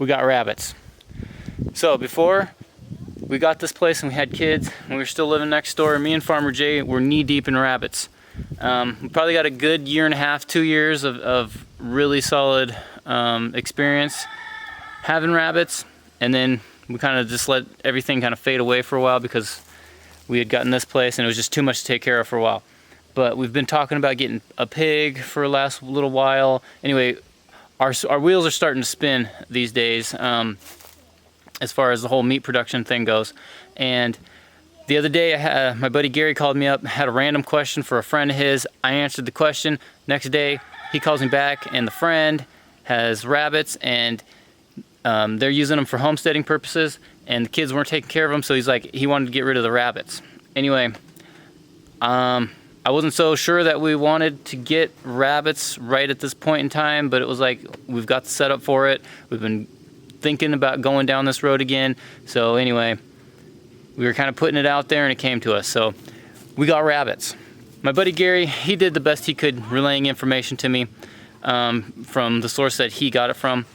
we got rabbits. So before we got this place and we had kids and we were still living next door, me and Farmer Jay were knee deep in rabbits. We probably got a good year and a half, 2 years of really solid experience having rabbits, and then we kind of just let everything kind of fade away for a while because we had gotten this place and it was just too much to take care of for a while. But we've been talking about getting a pig for the last little while. Anyway, our wheels are starting to spin these days as far as the whole meat production thing goes. And the other day, my buddy Gary called me up, had a random question for a friend of his. I answered the question. Next day, he calls me back, and the friend has rabbits, and they're using them for homesteading purposes, and the kids weren't taking care of them, so he's like, he wanted to get rid of the rabbits. Anyway, I wasn't so sure that we wanted to get rabbits right at this point in time, but it was like, we've got the setup for it. We've been thinking about going down this road again. So anyway, we were kind of putting it out there and it came to us. So we got rabbits. My buddy Gary, he did the best he could relaying information to me from the source that he got it from.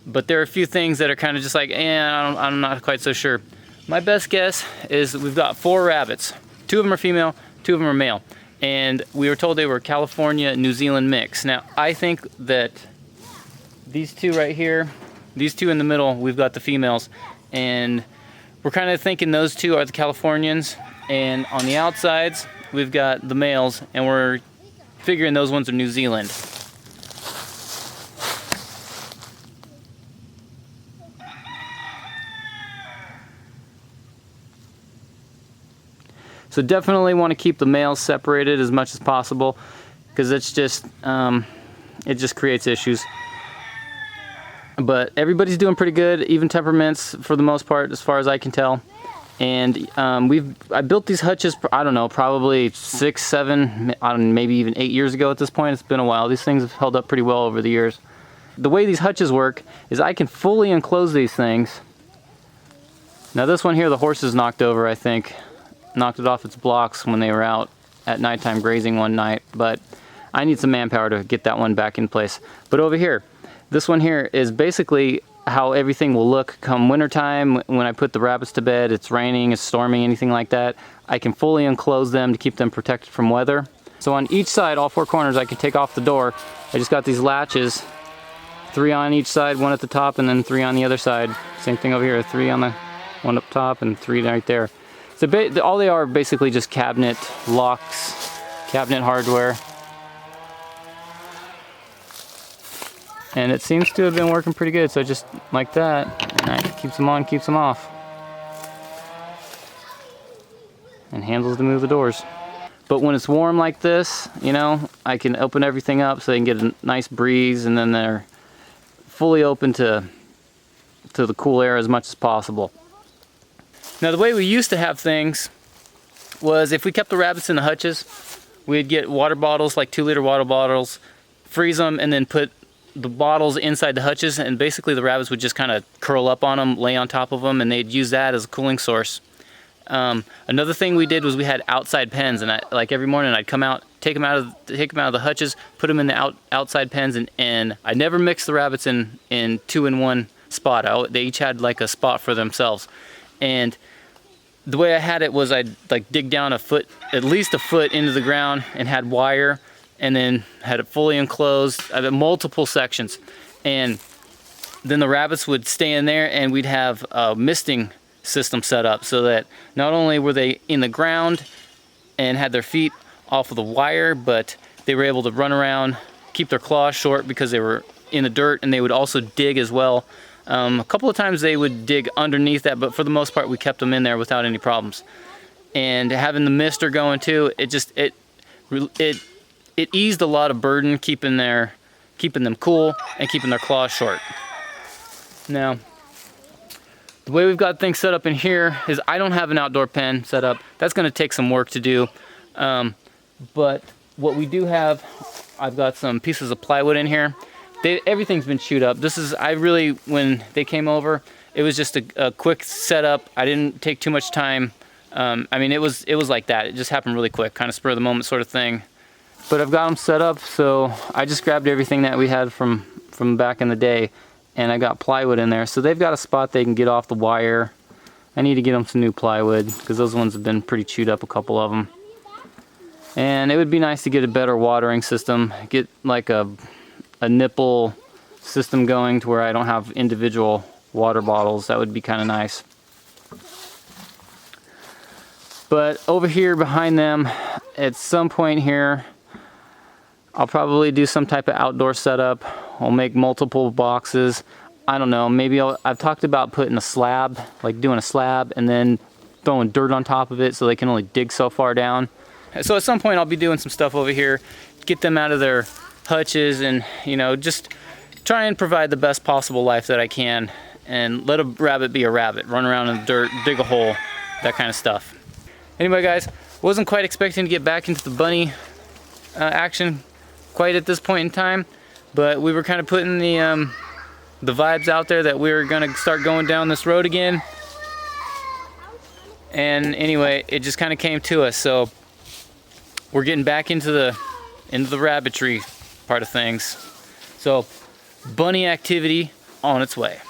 But there are a few things that are kind of just like, I'm not quite so sure. My best guess is we've got 4 rabbits. 2 of them are female, 2 of them are male. And we were told they were California, New Zealand mix. Now, I think that these 2 right here, these 2 in the middle, we've got the females. And we're kind of thinking those 2 are the Californians. And on the outsides, we've got the males, and we're figuring those ones are New Zealand. So definitely want to keep the males separated as much as possible, because it's just, it just creates issues. But everybody's doing pretty good, even temperaments for the most part, as far as I can tell. And I built these hutches, I don't know, probably 6, 7, maybe even 8 years ago at this point. It's been a while. These things have held up pretty well over the years. The way these hutches work is I can fully enclose these things. Now this one here, the horses knocked over, I think. Knocked it off its blocks when they were out at nighttime grazing one night, but I need some manpower to get that one back in place. But over here, this one here is basically how everything will look come wintertime when I put the rabbits to bed. It's raining, it's storming, anything like that. I can fully enclose them to keep them protected from weather. So on each side, all 4 corners, I can take off the door. I just got these latches, 3 on each side, 1 at the top, and then 3 on the other side. Same thing over here, 3 on the one up top and 3 right there. So all they are basically just cabinet locks, cabinet hardware. And it seems to have been working pretty good, so just like that, and it keeps them on, keeps them off. And handles to move the doors. But when it's warm like this, you know, I can open everything up so they can get a nice breeze, and then they're fully open to the cool air as much as possible. Now the way we used to have things was if we kept the rabbits in the hutches, we'd get water bottles, like 2-liter water bottles, freeze them, and then put the bottles inside the hutches, and basically the rabbits would just kind of curl up on them, lay on top of them, and they'd use that as a cooling source. Another thing we did was we had outside pens, and like every morning I'd come out, take them out of the hutches, put them in the outside pens, and I never mixed the rabbits in 2 in 1 spot. They each had like a spot for themselves. And the way I had it was I'd like dig down a foot, at least a foot into the ground, and had wire, and then had it fully enclosed. I had multiple sections, and then the rabbits would stay in there, and we'd have a misting system set up so that not only were they in the ground and had their feet off of the wire, but they were able to run around, keep their claws short because they were in the dirt, and they would also dig as well. A couple of times they would dig underneath that, but for the most part we kept them in there without any problems. And having the mister going too, it eased a lot of burden, keeping them cool and keeping their claws short. Now, the way we've got things set up in here is I don't have an outdoor pen set up. That's going to take some work to do. But what we do have, I've got some pieces of plywood in here. Everything's been chewed up. When they came over, it was just a quick setup. I didn't take too much time. I mean, it was like that. It just happened really quick, kind of spur of the moment sort of thing. But I've got them set up, so I just grabbed everything that we had from back in the day and I got plywood in there. So they've got a spot they can get off the wire. I need to get them some new plywood because those ones have been pretty chewed up, a couple of them. And it would be nice to get a better watering system, get like a nipple system going to where I don't have individual water bottles. That would be kind of nice. But over here behind them, at some point here, I'll probably do some type of outdoor setup. I'll make multiple boxes. I don't know, maybe I've talked about putting a slab, like doing a slab and then throwing dirt on top of it so they can only dig so far down. So at some point I'll be doing some stuff over here, get them out of their hutches and, you know, just try and provide the best possible life that I can and let a rabbit be a rabbit, run around in the dirt, dig a hole, that kind of stuff. Anyway guys, wasn't quite expecting to get back into the bunny action quite at this point in time, but we were kind of putting the vibes out there that we were gonna start going down this road again. And anyway, it just kind of came to us. So we're getting back into the rabbitry part of things. So bunny activity on its way.